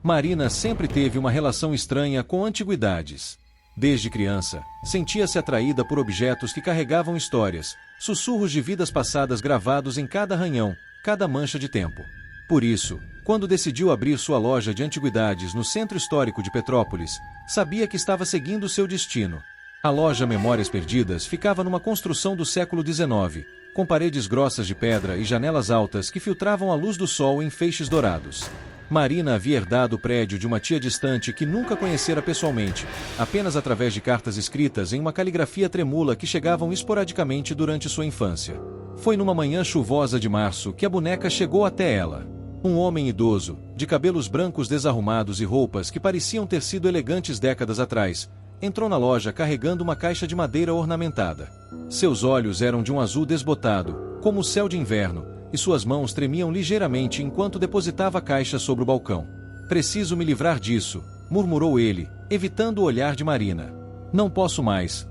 Marina sempre teve uma relação estranha com antiguidades. Desde criança, sentia-se atraída por objetos que carregavam histórias, sussurros de vidas passadas gravados em cada arranhão, cada mancha de tempo. Por isso, quando decidiu abrir sua loja de antiguidades no centro histórico de Petrópolis, sabia que estava seguindo seu destino. A loja Memórias Perdidas ficava numa construção do século XIX, com paredes grossas de pedra e janelas altas que filtravam a luz do sol em feixes dourados. Marina havia herdado o prédio de uma tia distante que nunca conhecera pessoalmente, apenas através de cartas escritas em uma caligrafia tremula que chegavam esporadicamente durante sua infância. Foi numa manhã chuvosa de março que a boneca chegou até ela. Um homem idoso, de cabelos brancos desarrumados e roupas que pareciam ter sido elegantes décadas atrás, entrou na loja carregando uma caixa de madeira ornamentada. Seus olhos eram de um azul desbotado, como o céu de inverno, e suas mãos tremiam ligeiramente enquanto depositava a caixa sobre o balcão. "Preciso me livrar disso", murmurou ele, evitando o olhar de Marina. Não posso mais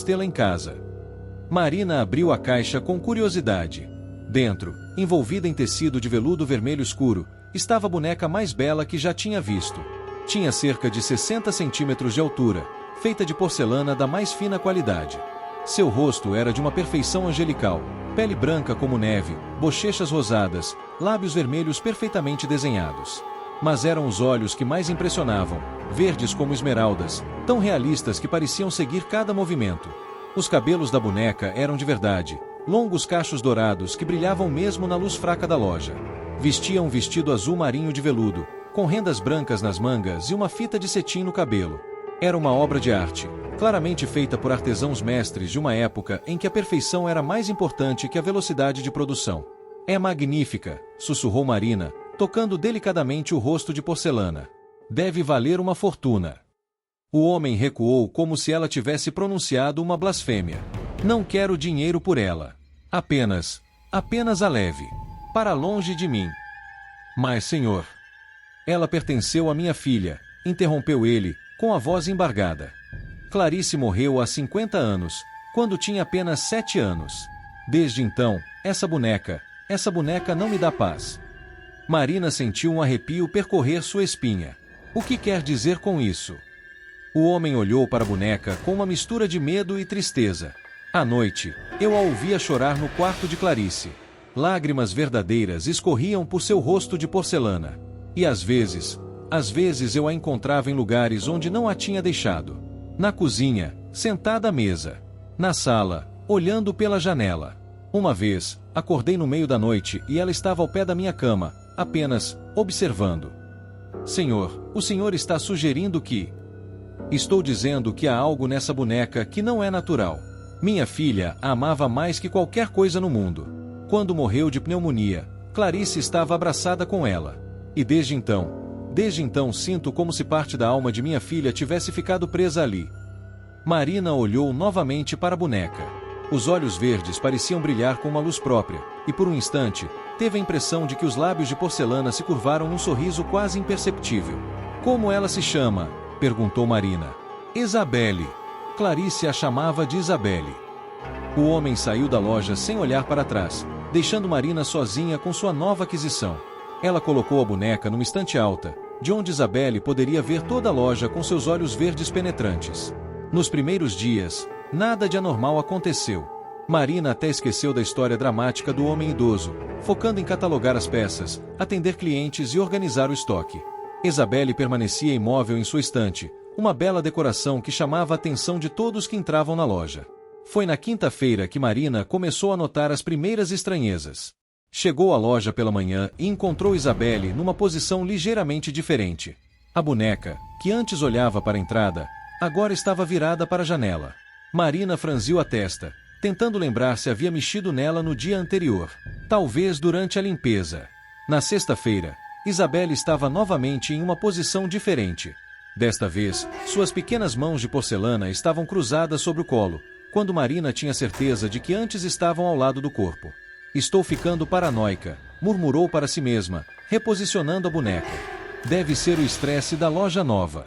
tê-la em casa." Marina abriu a caixa com curiosidade. Dentro, envolvida em tecido de veludo vermelho escuro, estava a boneca mais bela que já tinha visto. Tinha cerca de 60 centímetros de altura, feita de porcelana da mais fina qualidade. Seu rosto era de uma perfeição angelical, pele branca como neve, bochechas rosadas, lábios vermelhos perfeitamente desenhados. Mas eram os olhos que mais impressionavam, verdes como esmeraldas, tão realistas que pareciam seguir cada movimento. Os cabelos da boneca eram de verdade, longos cachos dourados que brilhavam mesmo na luz fraca da loja. Vestia um vestido azul marinho de veludo, com rendas brancas nas mangas e uma fita de cetim no cabelo. Era uma obra de arte, claramente feita por artesãos mestres de uma época em que a perfeição era mais importante que a velocidade de produção. "É magnífica", sussurrou Marina, tocando delicadamente o rosto de porcelana. "Deve valer uma fortuna." O homem recuou como se ela tivesse pronunciado uma blasfêmia. "Não quero dinheiro por ela. Apenas a leve. Para longe de mim." "Mas, senhor..." "Ela pertenceu à minha filha", interrompeu ele, com a voz embargada. "Clarice morreu há 50 anos, quando tinha apenas 7 anos. Desde então, essa boneca não me dá paz." Marina sentiu um arrepio percorrer sua espinha. "O que quer dizer com isso?" O homem olhou para a boneca com uma mistura de medo e tristeza. "À noite, eu a ouvia chorar no quarto de Clarice. Lágrimas verdadeiras escorriam por seu rosto de porcelana. E às vezes eu a encontrava em lugares onde não a tinha deixado. Na cozinha, sentada à mesa. Na sala, olhando pela janela. Uma vez, acordei no meio da noite e ela estava ao pé da minha cama, apenas observando." "Senhor, o senhor está sugerindo que..." "Estou dizendo que há algo nessa boneca que não é natural. Minha filha a amava mais que qualquer coisa no mundo. Quando morreu de pneumonia, Clarice estava abraçada com ela. E desde então sinto como se parte da alma de minha filha tivesse ficado presa ali." Marina olhou novamente para a boneca. Os olhos verdes pareciam brilhar com uma luz própria, e por um instante, teve a impressão de que os lábios de porcelana se curvaram num sorriso quase imperceptível. "Como ela se chama?" perguntou Marina. "Isabelle." Clarice a chamava de Isabelle. O homem saiu da loja sem olhar para trás, deixando Marina sozinha com sua nova aquisição. Ela colocou a boneca numa estante alta, de onde Isabelle poderia ver toda a loja com seus olhos verdes penetrantes. Nos primeiros dias, nada de anormal aconteceu. Marina até esqueceu da história dramática do homem idoso, focando em catalogar as peças, atender clientes e organizar o estoque. Isabelle permanecia imóvel em sua estante, uma bela decoração que chamava a atenção de todos que entravam na loja. Foi na quinta-feira que Marina começou a notar as primeiras estranhezas. Chegou à loja pela manhã e encontrou Isabelle numa posição ligeiramente diferente. A boneca, que antes olhava para a entrada, agora estava virada para a janela. Marina franziu a testa, tentando lembrar se havia mexido nela no dia anterior. Talvez durante a limpeza. Na sexta-feira, Isabelle estava novamente em uma posição diferente. Desta vez, suas pequenas mãos de porcelana estavam cruzadas sobre o colo, quando Marina tinha certeza de que antes estavam ao lado do corpo. "Estou ficando paranoica", murmurou para si mesma, reposicionando a boneca. "Deve ser o estresse da loja nova."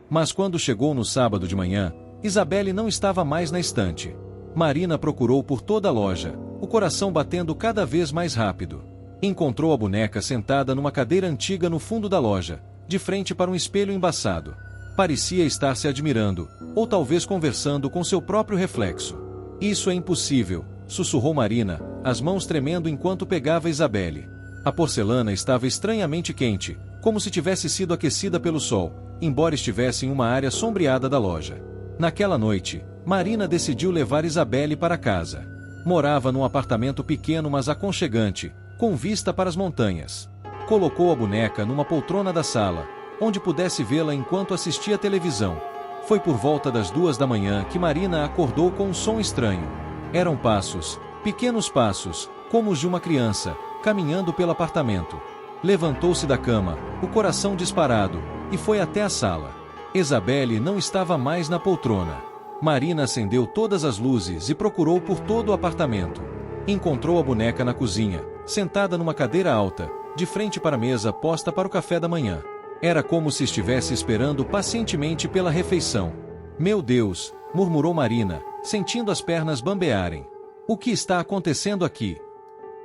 Mas quando chegou no sábado de manhã, Isabelle não estava mais na estante. Marina procurou por toda a loja, o coração batendo cada vez mais rápido. Encontrou a boneca sentada numa cadeira antiga no fundo da loja, de frente para um espelho embaçado. Parecia estar se admirando, ou talvez conversando com seu próprio reflexo. Isso é impossível, sussurrou Marina, as mãos tremendo enquanto pegava Isabelle. A porcelana estava estranhamente quente, como se tivesse sido aquecida pelo sol, embora estivesse em uma área sombreada da loja. Naquela noite, Marina decidiu levar Isabelle para casa. Morava num apartamento pequeno mas aconchegante, com vista para as montanhas. Colocou a boneca numa poltrona da sala, onde pudesse vê-la enquanto assistia televisão. Foi por volta das 2 da manhã que Marina acordou com um som estranho. Eram passos, pequenos passos, como os de uma criança, caminhando pelo apartamento. Levantou-se da cama, o coração disparado, e foi até a sala. Isabelle não estava mais na poltrona. Marina acendeu todas as luzes e procurou por todo o apartamento. Encontrou a boneca na cozinha, sentada numa cadeira alta, de frente para a mesa posta para o café da manhã. Era como se estivesse esperando pacientemente pela refeição. Meu Deus, murmurou Marina, sentindo as pernas bambearem. O que está acontecendo aqui?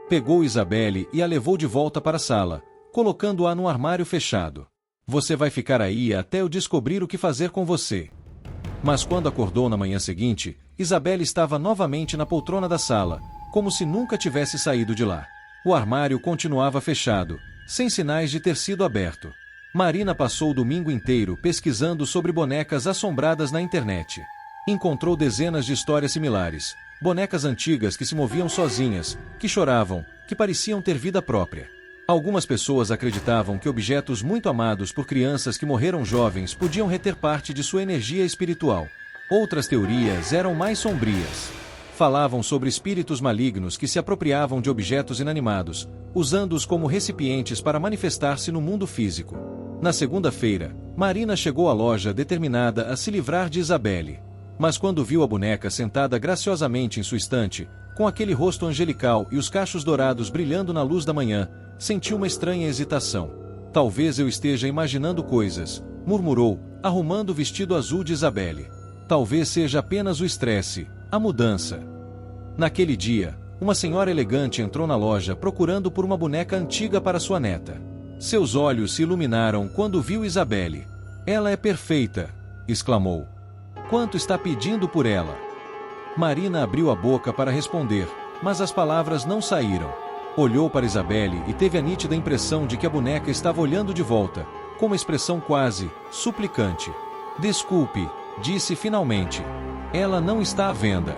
Pegou Isabelle e a levou de volta para a sala, colocando-a num armário fechado. Você vai ficar aí até eu descobrir o que fazer com você. Mas quando acordou na manhã seguinte, Isabelle estava novamente na poltrona da sala, como se nunca tivesse saído de lá. O armário continuava fechado, sem sinais de ter sido aberto. Marina passou o domingo inteiro pesquisando sobre bonecas assombradas na internet. Encontrou dezenas de histórias similares, bonecas antigas que se moviam sozinhas, que choravam, que pareciam ter vida própria. Algumas pessoas acreditavam que objetos muito amados por crianças que morreram jovens podiam reter parte de sua energia espiritual. Outras teorias eram mais sombrias. Falavam sobre espíritos malignos que se apropriavam de objetos inanimados, usando-os como recipientes para manifestar-se no mundo físico. Na segunda-feira, Marina chegou à loja determinada a se livrar de Isabelle. Mas quando viu a boneca sentada graciosamente em sua estante, com aquele rosto angelical e os cachos dourados brilhando na luz da manhã, sentiu uma estranha hesitação. Talvez eu esteja imaginando coisas, murmurou, arrumando o vestido azul de Isabelle. Talvez seja apenas o estresse, a mudança. Naquele dia, uma senhora elegante entrou na loja procurando por uma boneca antiga para sua neta. Seus olhos se iluminaram quando viu Isabelle. Ela é perfeita, exclamou. Quanto está pedindo por ela? Marina abriu a boca para responder, mas as palavras não saíram. Olhou para Isabelle e teve a nítida impressão de que a boneca estava olhando de volta, com uma expressão quase suplicante. Desculpe, disse finalmente. Ela não está à venda.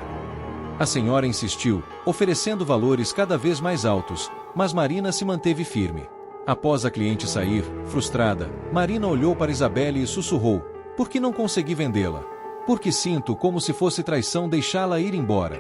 A senhora insistiu, oferecendo valores cada vez mais altos, mas Marina se manteve firme. Após a cliente sair, frustrada, Marina olhou para Isabelle e sussurrou: por que não consegui vendê-la? Porque sinto como se fosse traição deixá-la ir embora.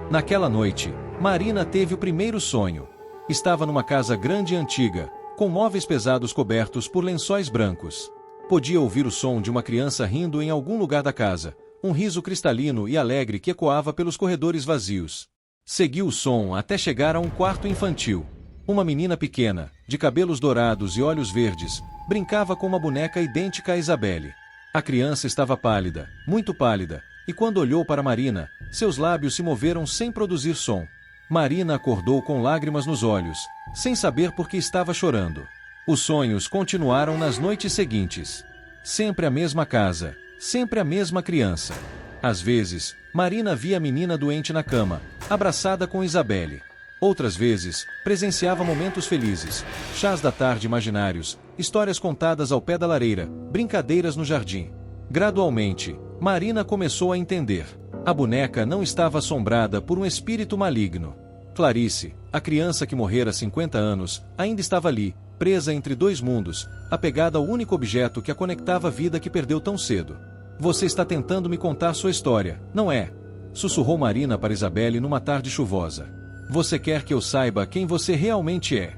Naquela noite, Marina teve o primeiro sonho. Estava numa casa grande e antiga, com móveis pesados cobertos por lençóis brancos. Podia ouvir o som de uma criança rindo em algum lugar da casa, um riso cristalino e alegre que ecoava pelos corredores vazios. Seguiu o som até chegar a um quarto infantil. Uma menina pequena, de cabelos dourados e olhos verdes, brincava com uma boneca idêntica a Isabelle. A criança estava pálida, muito pálida, e quando olhou para Marina, seus lábios se moveram sem produzir som. Marina acordou com lágrimas nos olhos, sem saber por que estava chorando. Os sonhos continuaram nas noites seguintes. Sempre a mesma casa, sempre a mesma criança. Às vezes, Marina via a menina doente na cama, abraçada com Isabelle. Outras vezes, presenciava momentos felizes, chás da tarde imaginários, histórias contadas ao pé da lareira, brincadeiras no jardim. Gradualmente, Marina começou a entender. A boneca não estava assombrada por um espírito maligno. Clarice, a criança que morrera há 50 anos, ainda estava ali, presa entre dois mundos, apegada ao único objeto que a conectava à vida que perdeu tão cedo. Você está tentando me contar sua história, não é? Sussurrou Marina para Isabelle numa tarde chuvosa. Você quer que eu saiba quem você realmente é?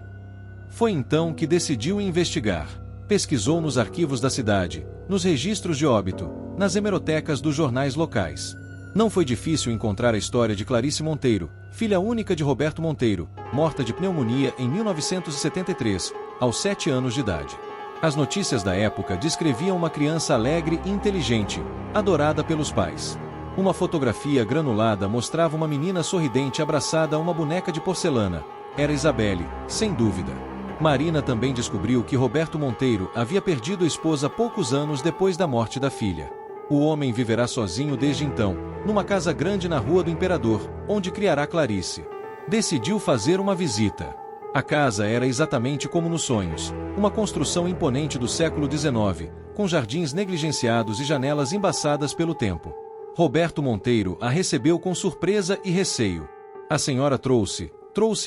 Foi então que decidiu investigar. Pesquisou nos arquivos da cidade, nos registros de óbito, nas hemerotecas dos jornais locais. Não foi difícil encontrar a história de Clarice Monteiro, filha única de Roberto Monteiro, morta de pneumonia em 1973, aos 7 anos de idade. As notícias da época descreviam uma criança alegre e inteligente, adorada pelos pais. Uma fotografia granulada mostrava uma menina sorridente abraçada a uma boneca de porcelana, Era Isabelle, sem dúvida. Marina também descobriu que Roberto Monteiro havia perdido a esposa poucos anos depois da morte da filha. O homem viverá sozinho desde então, numa casa grande na Rua do Imperador, onde criará Clarice. Decidiu fazer uma visita. A casa era exatamente como nos sonhos, uma construção imponente do século XIX, com jardins negligenciados e janelas embaçadas pelo tempo. Roberto Monteiro a recebeu com surpresa e receio. A senhora trouxe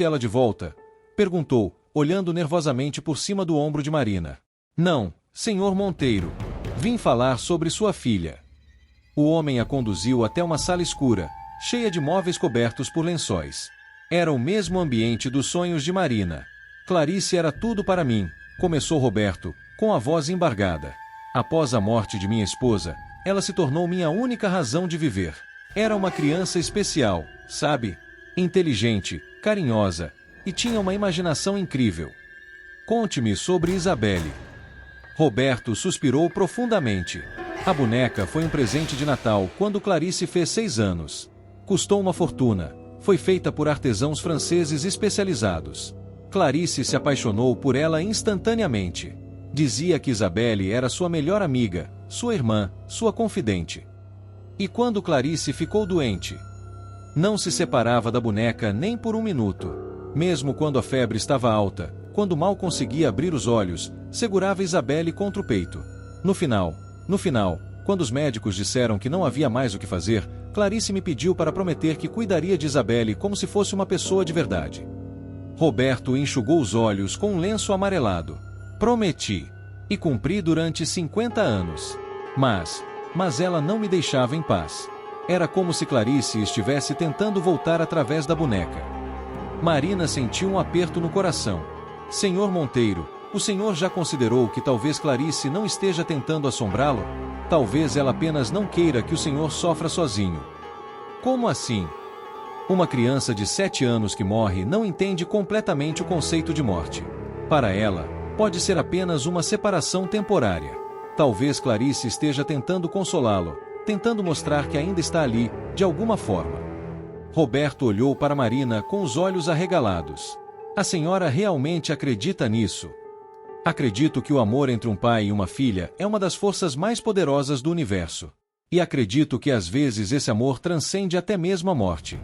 ela de volta? Perguntou, olhando nervosamente por cima do ombro de Marina. Não, senhor Monteiro. Vim falar sobre sua filha. O homem a conduziu até uma sala escura, cheia de móveis cobertos por lençóis. Era o mesmo ambiente dos sonhos de Marina. Clarice era tudo para mim, começou Roberto, com a voz embargada. Após a morte de minha esposa, ela se tornou minha única razão de viver. Era uma criança especial, sabe? Inteligente, carinhosa, e tinha uma imaginação incrível. Conte-me sobre Isabelle. Roberto suspirou profundamente. A boneca foi um presente de Natal quando Clarice fez 6 anos. Custou uma fortuna. Foi feita por artesãos franceses especializados. Clarice se apaixonou por ela instantaneamente. Dizia que Isabelle era sua melhor amiga, sua irmã, sua confidente. E quando Clarice ficou doente? Não se separava da boneca nem por um minuto. Mesmo quando a febre estava alta, quando mal conseguia abrir os olhos, segurava Isabelle contra o peito. No final, quando os médicos disseram que não havia mais o que fazer, Clarice me pediu para prometer que cuidaria de Isabelle como se fosse uma pessoa de verdade. Roberto enxugou os olhos com um lenço amarelado. Prometi. E cumpri durante 50 anos. Mas ela não me deixava em paz. Era como se Clarice estivesse tentando voltar através da boneca. Marina sentiu um aperto no coração. Senhor Monteiro, o senhor já considerou que talvez Clarice não esteja tentando assombrá-lo? Talvez ela apenas não queira que o senhor sofra sozinho. Como assim? Uma criança de 7 anos que morre não entende completamente o conceito de morte. Para ela, pode ser apenas uma separação temporária. Talvez Clarice esteja tentando consolá-lo, tentando mostrar que ainda está ali, de alguma forma. Roberto olhou para Marina com os olhos arregalados. A senhora realmente acredita nisso? Acredito que o amor entre um pai e uma filha é uma das forças mais poderosas do universo. E acredito que às vezes esse amor transcende até mesmo a morte.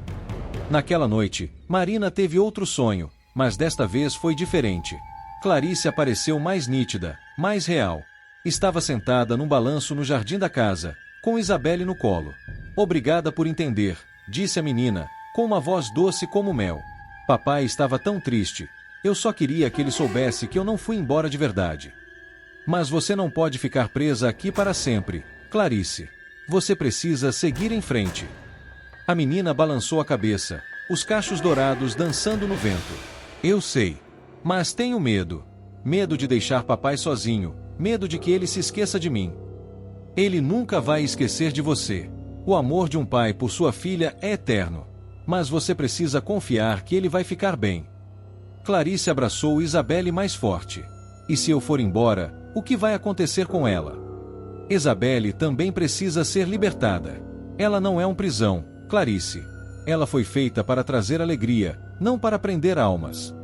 Naquela noite, Marina teve outro sonho, mas desta vez foi diferente. Clarice apareceu mais nítida, mais real. Estava sentada num balanço no jardim da casa, com Isabelle no colo. Obrigada por entender, disse a menina, com uma voz doce como mel. Papai estava tão triste. Eu só queria que ele soubesse que eu não fui embora de verdade. Mas você não pode ficar presa aqui para sempre, Clarice. Você precisa seguir em frente. A menina balançou a cabeça, os cachos dourados dançando no vento. Eu sei. Mas tenho medo. Medo de deixar papai sozinho, medo de que ele se esqueça de mim. Ele nunca vai esquecer de você. O amor de um pai por sua filha é eterno. Mas você precisa confiar que ele vai ficar bem. Clarice abraçou Isabelle mais forte. E se eu for embora, o que vai acontecer com ela? Isabelle também precisa ser libertada. Ela não é uma prisão, Clarice. Ela foi feita para trazer alegria, não para prender almas.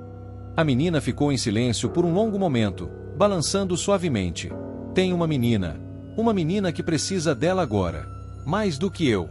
A menina ficou em silêncio por um longo momento, balançando suavemente. Tem uma menina que precisa dela agora. Mais do que eu.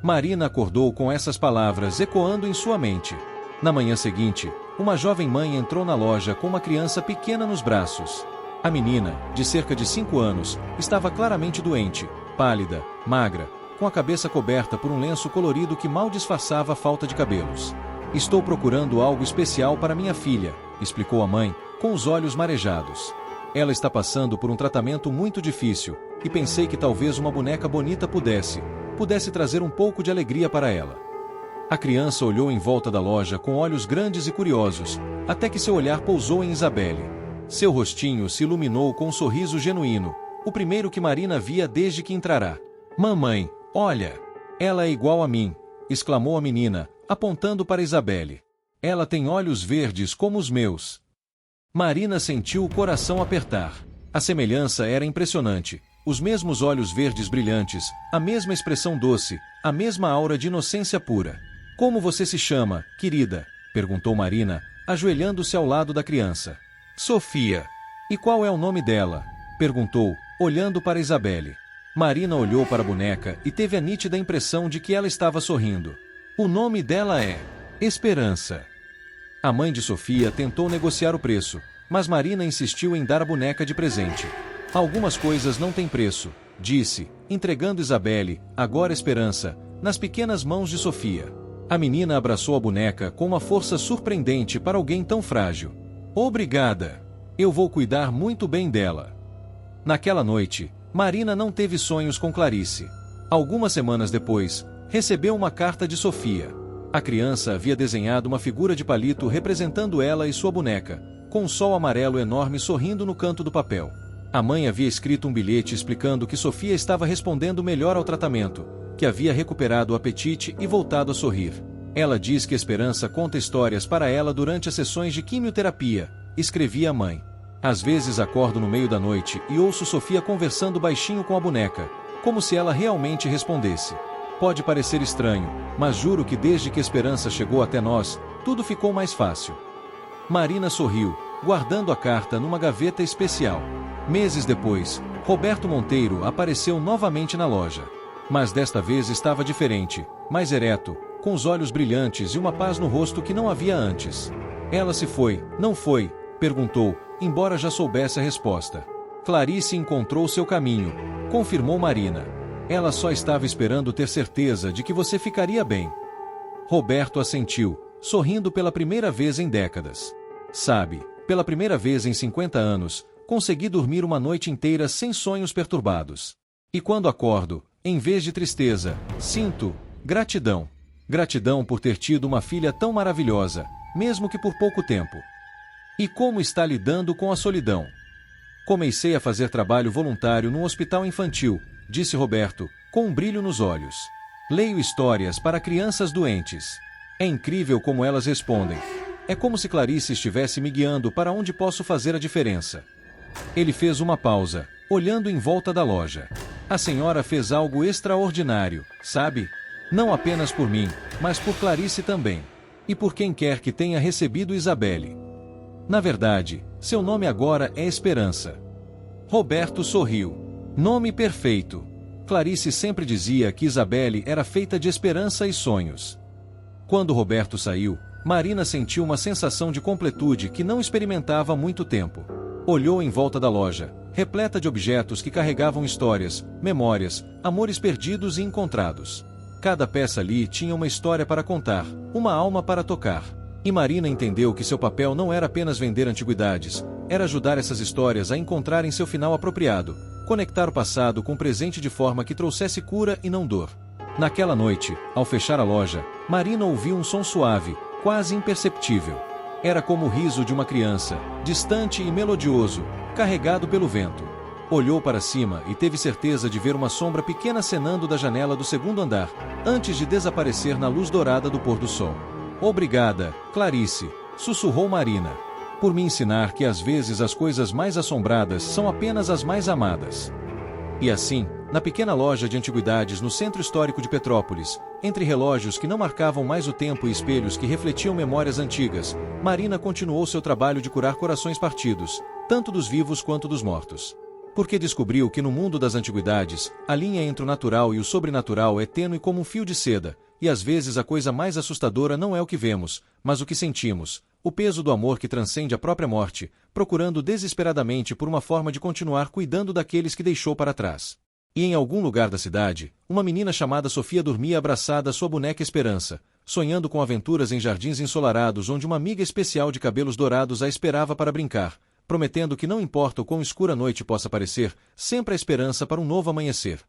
Marina acordou com essas palavras ecoando em sua mente. Na manhã seguinte, uma jovem mãe entrou na loja com uma criança pequena nos braços. A menina, de cerca de 5 anos, estava claramente doente, pálida, magra, com a cabeça coberta por um lenço colorido que mal disfarçava a falta de cabelos. Estou procurando algo especial para minha filha, explicou a mãe, com os olhos marejados. Ela está passando por um tratamento muito difícil, e pensei que talvez uma boneca bonita pudesse trazer um pouco de alegria para ela. A criança olhou em volta da loja com olhos grandes e curiosos, até que seu olhar pousou em Isabelle. Seu rostinho se iluminou com um sorriso genuíno, o primeiro que Marina via desde que entrara. Mamãe, olha! Ela é igual a mim, exclamou a menina, apontando para Isabelle. Ela tem olhos verdes como os meus. Marina sentiu o coração apertar. A semelhança era impressionante. Os mesmos olhos verdes brilhantes, a mesma expressão doce, a mesma aura de inocência pura. Como você se chama, querida? perguntou Marina, ajoelhando-se ao lado da criança. Sofia. E qual é o nome dela? Perguntou, olhando para Isabelle. Marina olhou para a boneca e teve a nítida impressão de que ela estava sorrindo. O nome dela é Esperança. A mãe de Sofia tentou negociar o preço, mas Marina insistiu em dar a boneca de presente. Algumas coisas não têm preço, disse, entregando Isabelle, agora Esperança, nas pequenas mãos de Sofia. A menina abraçou a boneca com uma força surpreendente para alguém tão frágil. Obrigada. Eu vou cuidar muito bem dela. Naquela noite, Marina não teve sonhos com Clarice. Algumas semanas depois, recebeu uma carta de Sofia. A criança havia desenhado uma figura de palito representando ela e sua boneca, com um sol amarelo enorme sorrindo no canto do papel. A mãe havia escrito um bilhete explicando que Sofia estava respondendo melhor ao tratamento, que havia recuperado o apetite e voltado a sorrir. Ela diz que Esperança conta histórias para ela durante as sessões de quimioterapia, escrevia a mãe. Às vezes acordo no meio da noite e ouço Sofia conversando baixinho com a boneca, como se ela realmente respondesse. Pode parecer estranho, mas juro que desde que Esperança chegou até nós, tudo ficou mais fácil. Marina sorriu, guardando a carta numa gaveta especial. Meses depois, Roberto Monteiro apareceu novamente na loja. Mas desta vez estava diferente, mais ereto, com os olhos brilhantes e uma paz no rosto que não havia antes. Ela se foi, não foi? Perguntou, embora já soubesse a resposta. Clarice encontrou seu caminho, confirmou Marina. Ela só estava esperando ter certeza de que você ficaria bem. Roberto assentiu, sorrindo pela primeira vez em décadas. Sabe, pela primeira vez em 50 anos, consegui dormir uma noite inteira sem sonhos perturbados. E quando acordo, em vez de tristeza, sinto gratidão. Gratidão por ter tido uma filha tão maravilhosa, mesmo que por pouco tempo. E como está lidando com a solidão? Comecei a fazer trabalho voluntário num hospital infantil, disse Roberto, com um brilho nos olhos. Leio histórias para crianças doentes. É incrível como elas respondem. É como se Clarice estivesse me guiando para onde posso fazer a diferença. Ele fez uma pausa, olhando em volta da loja. A senhora fez algo extraordinário, sabe? Não apenas por mim, mas por Clarice também. E por quem quer que tenha recebido Isabelle. Na verdade, seu nome agora é Esperança. Roberto sorriu. Nome perfeito. Clarice sempre dizia que Isabelle era feita de esperança e sonhos. Quando Roberto saiu, Marina sentiu uma sensação de completude que não experimentava há muito tempo. Olhou em volta da loja, repleta de objetos que carregavam histórias, memórias, amores perdidos e encontrados. Cada peça ali tinha uma história para contar, uma alma para tocar. E Marina entendeu que seu papel não era apenas vender antiguidades, era ajudar essas histórias a encontrarem seu final apropriado, conectar o passado com o presente de forma que trouxesse cura e não dor. Naquela noite, ao fechar a loja, Marina ouviu um som suave, quase imperceptível. Era como o riso de uma criança, distante e melodioso, carregado pelo vento. Olhou para cima e teve certeza de ver uma sombra pequena acenando da janela do segundo andar, antes de desaparecer na luz dourada do pôr do sol. Obrigada, Clarice, sussurrou Marina, por me ensinar que às vezes as coisas mais assombradas são apenas as mais amadas. E assim, na pequena loja de antiguidades no centro histórico de Petrópolis, entre relógios que não marcavam mais o tempo e espelhos que refletiam memórias antigas, Marina continuou seu trabalho de curar corações partidos, tanto dos vivos quanto dos mortos. Porque descobriu que no mundo das antiguidades, a linha entre o natural e o sobrenatural é tênue como um fio de seda, e às vezes a coisa mais assustadora não é o que vemos, mas o que sentimos, o peso do amor que transcende a própria morte, procurando desesperadamente por uma forma de continuar cuidando daqueles que deixou para trás. E em algum lugar da cidade, uma menina chamada Sofia dormia abraçada à sua boneca Esperança, sonhando com aventuras em jardins ensolarados onde uma amiga especial de cabelos dourados a esperava para brincar, prometendo que não importa o quão escura a noite possa parecer, sempre há esperança para um novo amanhecer.